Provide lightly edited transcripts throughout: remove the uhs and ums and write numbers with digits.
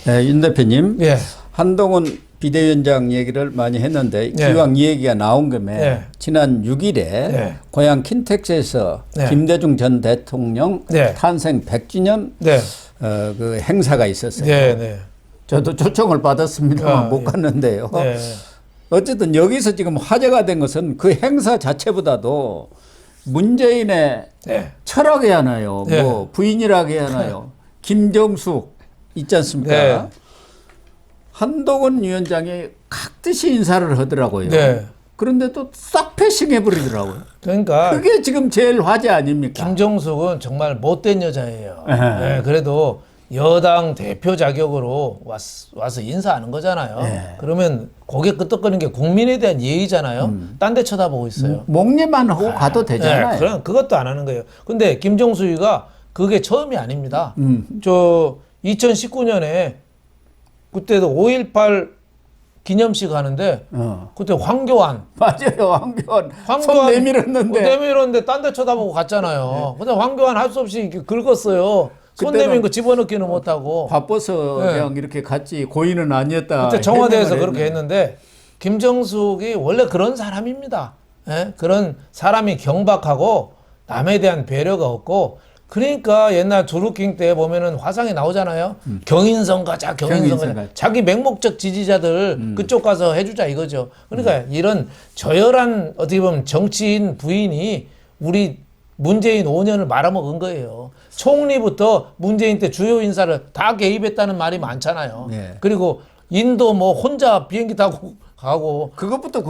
네, 윤 대표님, 예. 한동훈 비대위원장 얘기를 많이 했는데 예. 기왕 이 얘기가 나온 김에 예. 지난 6일에 예. 고향 킨텍스에서 예. 김대중 전 대통령 예. 탄생 100주년 네. 그 행사가 있었어요. 네, 네. 저도 초청을 받았습니다만 못 예. 갔는데요. 네. 어쨌든 여기서 지금 화제가 된 것은 그 행사 자체보다도 문재인의 네. 철학이 하나요. 네. 뭐 부인이라고 해야 하나요. 김정숙 있지 않습니까? 네. 한동훈 위원장이 각듯이 인사를 하더라고요. 네. 그런데 또 싹 패싱해 버리더라고요. 그러니까 그게 지금 제일 화제 아닙니까? 김정숙은 정말 못된 여자예요. 네. 네, 그래도 여당 대표 자격으로 와서 인사하는 거잖아요. 네. 그러면 고개 끄덕거리는 게 국민에 대한 예의잖아요. 딴 데 쳐다보고 있어요. 목례만 하고 가도 되잖아요. 네, 그럼 그것도 안 하는 거예요. 근데 김정수위가 그게 처음이 아닙니다. 저 2019년에 그때도 5.18 기념식 하는데 그때 황교안 맞아요. 황교안 손 내밀었는데. 내밀었는데 딴 데 쳐다보고 갔잖아요. 근데 황교안 할 수 없이 이렇게 긁었어요. 손 내민 거 집어넣기는 못하고. 바빠서 네. 그냥 이렇게 같이 고인은 아니었다. 그때 청와대에서 해명을 그렇게 했는데 김정숙이 원래 그런 사람입니다. 예? 그런 사람이 경박하고 남에 대한 배려가 없고 그러니까 옛날 두루킹 때 보면은 화상에 나오잖아요. 경인선 가자, 경인선 가자. 자기 맹목적 지지자들 그쪽 가서 해주자 이거죠. 그러니까 이런 저열한 어떻게 보면 정치인 부인이 우리 문재인 5년을 말아먹은 거예요. 총리부터 문재인 때 주요 인사를 다 개입했다는 말이 많잖아요. 네. 그리고 인도 뭐 혼자 비행기 타고 가고 그것부터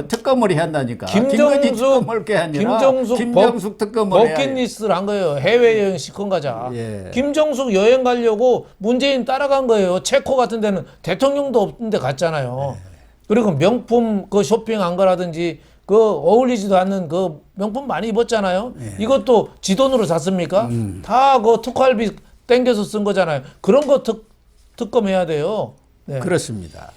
특검을 한다니까. 김건희 특검을 게 아니라 김정숙 특검을 버킷리스트를 한 거예요. 해외여행 시컨 가자. 예. 김정숙 여행 가려고 문재인 따라간 거예요. 체코 같은 데는 대통령도 없는데 갔잖아요. 그리고 명품 그 쇼핑한 거라든지 그 어울리지도 않는 그 명품 많이 입었잖아요. 이것도 지 돈으로 샀습니까? 다 그 특활비 땡겨서 쓴 거잖아요. 그런 거 특검해야 돼요. 네. 그렇습니다.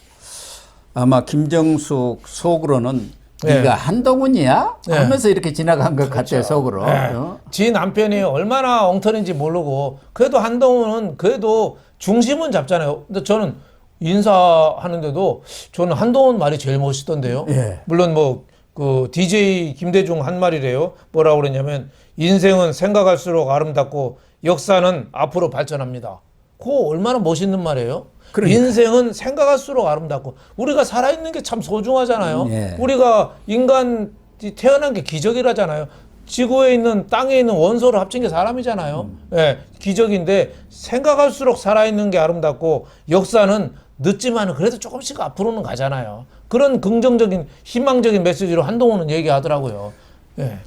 아마 김정숙 속으로는 네. 네가 한동훈이야? 네. 하면서 이렇게 지나간 것 같아요. 속으로. 네. 지 남편이 얼마나 엉터리인지 모르고 그래도 한동훈은 그래도 중심은 잡잖아요. 근데 저는 인사하는데도 저는 한동훈 말이 제일 멋있던데요. 예. 물론 뭐 그 DJ 김대중 한 말이래요. 뭐라고 그랬냐면 인생은 생각할수록 아름답고 역사는 앞으로 발전합니다. 그거 얼마나 멋있는 말이에요. 그러니까. 인생은 생각할수록 아름답고 우리가 살아있는 게 참 소중하잖아요. 예. 우리가 인간이 태어난 게 기적이라잖아요. 지구에 있는 땅에 있는 원소를 합친 게 사람이잖아요. 예, 기적인데 생각할수록 살아있는 게 아름답고 역사는 늦지만 그래도 조금씩 앞으로는 가잖아요. 그런 긍정적인 희망적인 메시지로 한동훈은 얘기하더라고요. 예.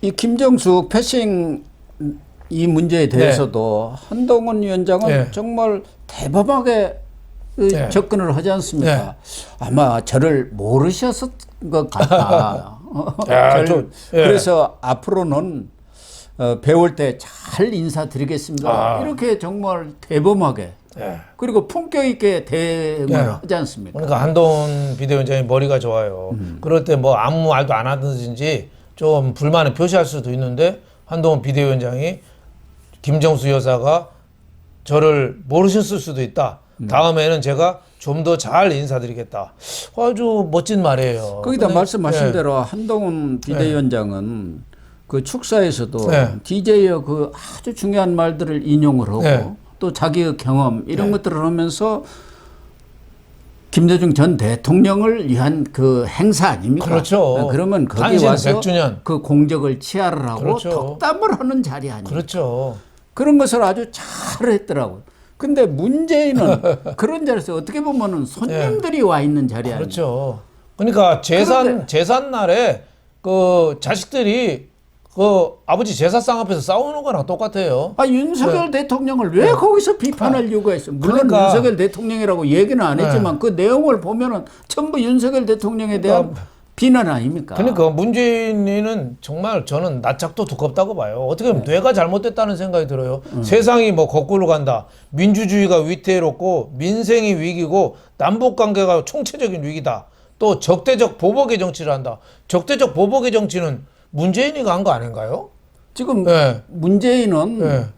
이 김정숙 패싱 이 문제에 대해서도 한동훈 위원장은 네. 정말 대범하게 네. 접근을 하지 않습니까? 네. 아마 저를 모르셨을 것 같다. 야, 그래서 앞으로는 배울 때 잘 인사드리겠습니다. 이렇게 정말 대범하게 그리고 품격 있게 대응을 하지 않습니까? 그러니까 한동훈 비대위원장이 머리가 좋아요. 그럴 때 뭐 아무 말도 안 하든지 좀 불만을 표시할 수도 있는데 한동훈 비대위원장이 김정수 여사가 저를 모르셨을 수도 있다. 다음에는 제가 좀 더 잘 인사드리겠다. 아주 멋진 말이에요. 거기다 말씀하신 네. 대로 한동훈 비대위원장은 그 축사에서도 네. DJ의 그 아주 중요한 말들을 인용을 하고 네. 또 자기의 경험 이런 것들을 하면서 김대중 전 대통령을 위한 그 행사 아닙니까? 그렇죠. 그러면 거기 탄신 와서 100주년. 그 공적을 치하를 하고 그렇죠. 덕담을 하는 자리 아닙니까? 그렇죠. 그런 것을 아주 잘했더라고요. 근데 문제는 그런 자리에서 어떻게 보면은 손님들이 와 있는 자리 아닙니까? 그렇죠. 그러니까 제산 날에 그 자식들이 그 아버지 제사상 앞에서 싸우는 거랑 똑같아요. 윤석열 대통령을 왜 거기서 비판할 이유가 있어? 물론 그러니까. 윤석열 대통령이라고 얘기는 안 했지만 그 내용을 보면은 전부 윤석열 대통령에 대한 비난 아닙니까? 그러니까 문재인이는 정말 저는 낯짝도 두껍다고 봐요. 어떻게 보면 뇌가 잘못됐다는 생각이 들어요. 세상이 뭐 거꾸로 간다. 민주주의가 위태롭고 민생이 위기고 남북관계가 총체적인 위기다. 또 적대적 보복의 정치를 한다. 적대적 보복의 정치는 문재인이가 한 거 아닌가요? 지금 네. 문재인은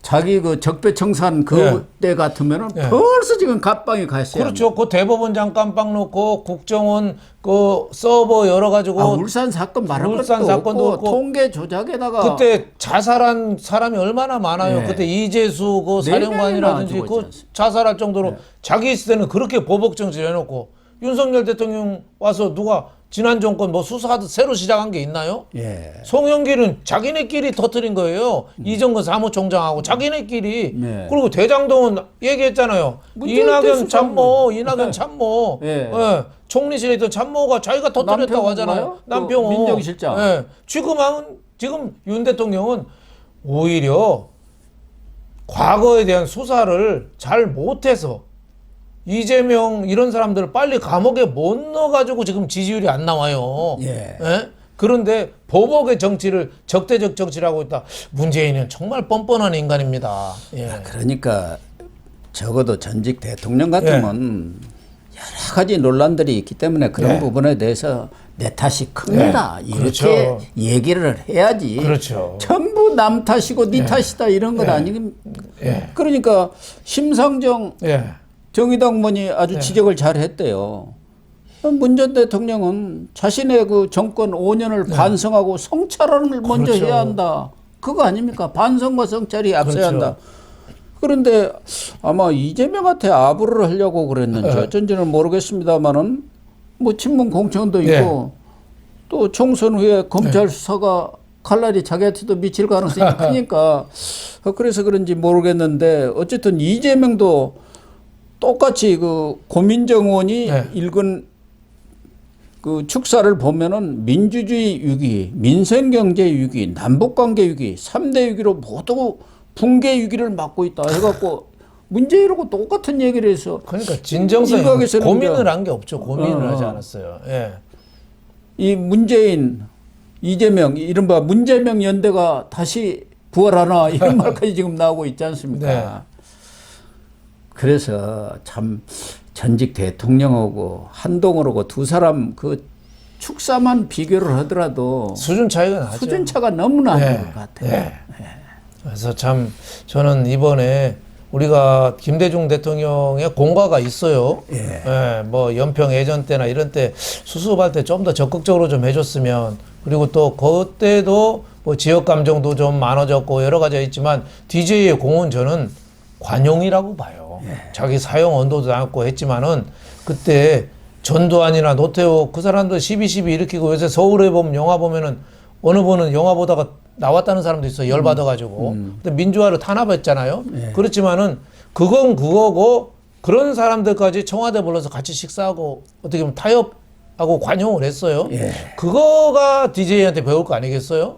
자기 그 적폐청산 그때 같으면은 벌써 지금 갑방에 갔어요. 그렇죠. 그 대법원장 깜빡 놓고 국정원 그 서버 열어가지고 울산 사건 말할 울산 것도 사건도 없고, 없고 통계 조작에다가 그때 자살한 사람이 얼마나 많아요. 네. 그때 이재수 그 네 사령관이라든지 명이나 그 죽었지 자살할 정도로 자기 있을 때는 그렇게 보복 정치를 해놓고 윤석열 대통령 와서 누가 지난 정권 뭐 수사하듯 새로 시작한 게 있나요? 예. 송영길은 자기네끼리 터뜨린 거예요. 이정근 사무총장하고 자기네끼리. 네. 그리고 대장동은 얘기했잖아요. 문재인 때 이낙연 수사한 참모, 이낙연 참모. 예. 예. 총리실에 있던 참모가 자기가 터뜨렸다고 하잖아요. 남평호인가요? 남평호. 그 민정실장. 예. 지금 윤 대통령은 오히려 과거에 대한 수사를 잘 못해서 이재명 이런 사람들을 빨리 감옥에 못 넣어가지고 지금 지지율이 안 나와요. 예. 예? 그런데 보복의 정치를 적대적 정치를 하고 있다. 문재인은 정말 뻔뻔한 인간입니다. 예. 그러니까 적어도 전직 대통령 같으면 여러 가지 논란들이 있기 때문에 그런 부분에 대해서 내 탓이 큽니다. 이렇게 그렇죠. 얘기를 해야지. 그렇죠. 전부 남 탓이고 네 탓이다 이런 건 아니긴. 그러니까 심상정 정의당 의원이 아주 지적을 잘 했대요. 문 전 대통령은 자신의 그 정권 5년을 반성하고 성찰을 먼저 그렇죠. 해야 한다. 그거 아닙니까? 반성과 성찰이 앞서야 그렇죠. 한다. 그런데 아마 이재명한테 아부를 하려고 그랬는지 어쩐지는 모르겠습니다만은 뭐 친문 공천도 있고 또 총선 후에 검찰 수사가 칼날이 자기한테도 미칠 가능성이 크니까 그래서 그런지 모르겠는데 어쨌든 이재명도 똑같이 그 고민정 의원이 읽은 그 축사를 보면은 민주주의 위기, 민생경제 위기, 남북관계 위기, 3대 위기로 모두 붕괴 위기를 맞고 있다 해갖고 문재인하고 똑같은 얘기를 해서 그러니까 진정성 일각에서는 고민을 한 게 없죠. 고민을 하지 않았어요. 예. 이 문재인, 이재명, 이른바 문재명 연대가 다시 부활하나 이런 말까지 지금 나오고 있지 않습니까? 그래서 참 전직 대통령하고 한동훈하고 두 사람 그 축사만 비교를 하더라도 수준 차이가 나죠. 수준 차가 너무 나는 것 같아요. 그래서 참 저는 이번에 우리가 김대중 대통령의 공과가 있어요. 뭐 연평 예전 때나 이런 때 수습할 때 좀 더 적극적으로 좀 해줬으면, 그리고 또 그때도 뭐 지역 감정도 좀 많아졌고 여러 가지가 있지만 DJ의 공은 저는 관용이라고 봐요. 자기 사형 언도도 나왔고 했지만은 그때 전두환이나 노태우 그 사람들 12.12 일으키고 요새 서울에 보면 영화 보면은 어느 분은 영화 보다가 나왔다는 사람도 있어요. 열받아가지고. 근데 민주화를 탄압했잖아요. 그렇지만은 그건 그거고 그런 사람들까지 청와대 불러서 같이 식사하고 어떻게 보면 타협하고 관용을 했어요. 그거가 DJ한테 배울 거 아니겠어요?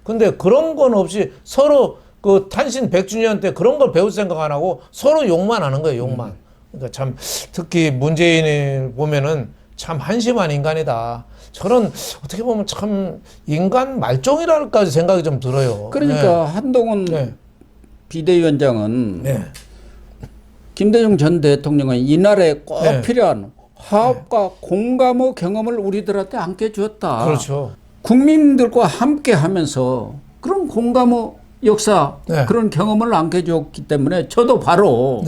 근데 그런 건 없이 서로 그 탄신 100주년 때 그런 걸 배울 생각 안 하고 서로 욕만 하는 거예요. 욕만. 그러니까 참 특히 문재인을 보면은 참 한심한 인간이다. 저는 어떻게 보면 참 인간 말종이랄까지 생각이 좀 들어요. 그러니까 한동훈 비대위원장은 김대중 전 대통령은 이날에 꼭 필요한 화합과 공감의 경험을 우리들한테 안겨주었다. 그렇죠. 국민들과 함께 하면서 그런 공감의 역사, 그런 경험을 안겨줬기 때문에 저도 바로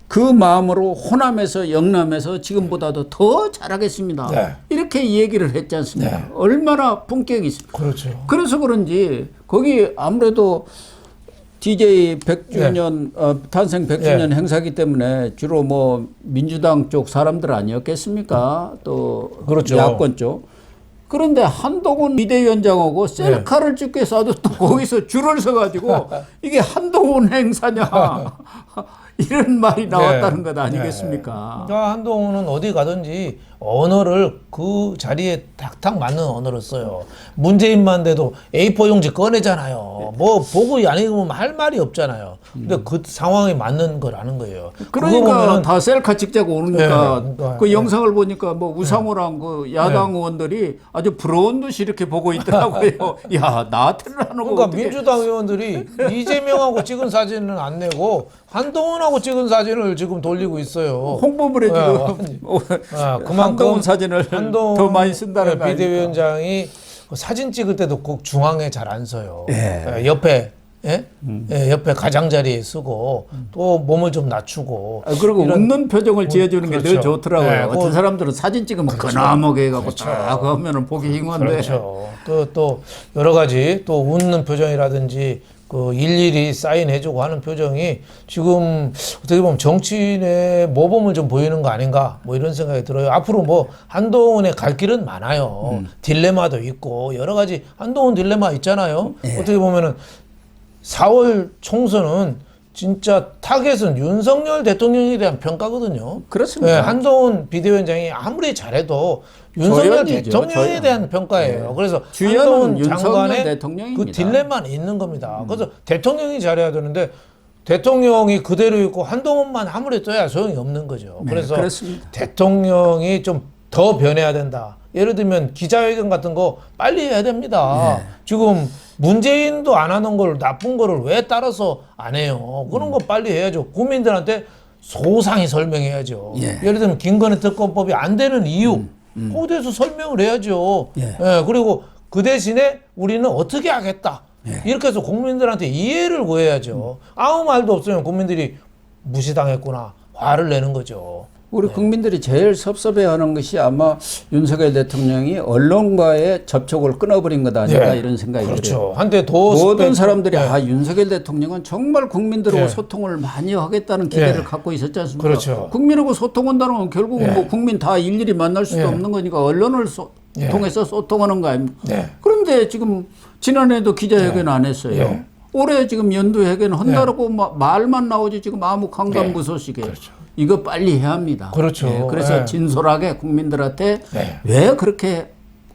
그 마음으로 호남에서 영남에서 지금보다도 더 잘하겠습니다. 이렇게 얘기를 했지 않습니까? 얼마나 품격이 있습니까? 그렇죠. 그래서 그런지 거기 아무래도 DJ 100주년 탄생 100주년 행사기 때문에 주로 뭐 민주당 쪽 사람들 아니었겠습니까? 또 그렇죠. 야권 쪽. 그런데 한동훈 비대위원장하고 셀카를 찍기 위해서도 또 거기서 줄을 서가지고 이게 한동훈 행사냐 이런 말이 나왔다는 것 아니겠습니까? 그러니까 한동훈은 어디 가든지 언어를 그 자리에 탁탁 맞는 언어를 써요. 문재인만 돼도 A4 용지 꺼내잖아요. 뭐 보고 안 읽으면 할 말이 없잖아요. 근데 그 상황에 맞는 거라는 거예요. 그러니까 다 셀카 찍자고 오니까 그러니까, 그 영상을 보니까 뭐 우상호랑 그 야당 의원들이 아주 부러운 듯이 이렇게 보고 있더라고요. 야, 나한테는 안 오고. 그러니까 어떻게. 민주당 의원들이 이재명하고 찍은 사진은 안 내고 한동훈하고 찍은 사진을 지금 돌리고 있어요. 홍보물에 지금 그만큼 한동훈 사진을 더 많이 쓴다는 거 아닙니까? 비대위원장이 사진 찍을 때도 꼭 중앙에 잘 안 서요. 옆에 예? 예, 옆에 가장자리에 쓰고 또 몸을 좀 낮추고 그리고 웃는 표정을 지어주는 게 더 그렇죠. 좋더라고요. 네, 어떤 사람들은 사진 찍으면 근엄하게 해갖고 딱 하면은 보기 흉한데. 그렇죠. 또 여러 가지 또 웃는 표정이라든지 그 일일이 사인해주고 하는 표정이 지금 어떻게 보면 정치인의 모범을 좀 보이는 거 아닌가 뭐 이런 생각이 들어요. 앞으로 뭐 한동훈의 갈 길은 많아요. 딜레마도 있고 여러 가지 한동훈 딜레마 있잖아요. 어떻게 보면은 4월 총선은 진짜 타겟은 윤석열 대통령에 대한 평가거든요. 그렇습니다. 네, 한동훈 비대위원장이 아무리 잘해도 윤석열 조연이죠, 대통령에 조연. 대한 평가예요. 네. 그래서 주연은 한동훈 윤석열 장관의 대통령입니다. 그 딜레마는 있는 겁니다. 그래서 대통령이 잘해야 되는데 대통령이 그대로 있고 한동훈만 아무리 떠야 소용이 없는 거죠. 네, 그래서 그렇습니다. 대통령이 좀 더 변해야 된다. 예를 들면 기자회견 같은 거 빨리 해야 됩니다. 네. 지금 문재인도 안 하는 걸 나쁜 거를 왜 따라서 안 해요? 그런 거 빨리 해야죠. 국민들한테 소상히 설명해야죠. 예. 예를 들면 김건희 특검법이 안 되는 이유, 그거에 대해서 설명을 해야죠. 예. 예, 그리고 그 대신에 우리는 어떻게 하겠다. 이렇게 해서 국민들한테 이해를 구해야죠. 아무 말도 없으면 국민들이 무시당했구나. 화를 내는 거죠. 우리 국민들이 제일 섭섭해하는 것이 아마 윤석열 대통령이 언론과의 접촉을 끊어버린 것 아닌가 네. 이런 생각이 그렇죠. 들어요. 한때 더 모든 스펙- 사람들이 네. 아 윤석열 대통령은 정말 국민들하고 네. 소통을 많이 하겠다는 기대를 네. 갖고 있었지 않습니까? 그렇죠. 국민하고 소통한다는 건 결국은 네. 뭐 국민 다 일일이 만날 수도 네. 없는 거니까 언론을 네. 통해서 소통하는 거 아닙니까? 네. 그런데 지금 지난해도 기자회견 안 했어요. 네. 올해 지금 연두회견 한다고 말만 나오지 지금 아무 강간무소식에 이거 빨리 해야 합니다. 그렇죠. 그래서 네. 진솔하게 국민들한테 네. 왜 그렇게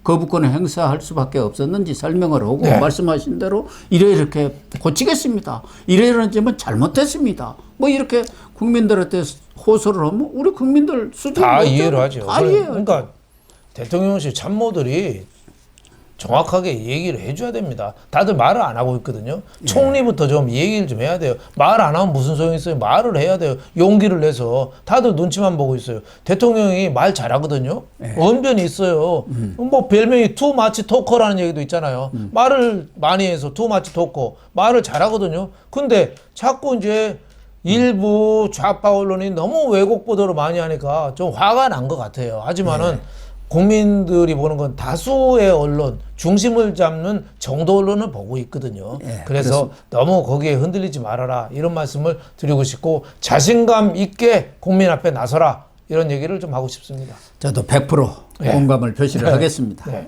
거부권을 행사할 수밖에 없었는지 설명을 하고 네. 말씀하신 대로 이렇게 고치겠습니다. 이러지만 잘못됐습니다. 뭐 이렇게 국민들한테 호소를 하면 우리 국민들 수준 다 이해를 하죠. 다 이해해요. 그러니까 대통령실 참모들이 정확하게 얘기를 해줘야 됩니다. 다들 말을 안 하고 있거든요. 총리부터 좀 얘기를 좀 해야 돼요. 말 안 하면 무슨 소용이 있어요. 말을 해야 돼요. 용기를 내서. 다들 눈치만 보고 있어요. 대통령이 말 잘하거든요. 언변이 있어요. 뭐 별명이 투마치 토커라는 얘기도 있잖아요. 말을 많이 해서 투마치 토커. 말을 잘하거든요. 근데 자꾸 이제 일부 좌파 언론이 너무 왜곡 보도를 많이 하니까 좀 화가 난 것 같아요. 하지만은 국민들이 보는 건 다수의 언론, 중심을 잡는 정도 언론을 보고 있거든요. 그래서 너무 거기에 흔들리지 말아라 이런 말씀을 드리고 싶고 자신감 있게 국민 앞에 나서라 이런 얘기를 좀 하고 싶습니다. 저도 100% 공감을 표시를 하겠습니다. 네.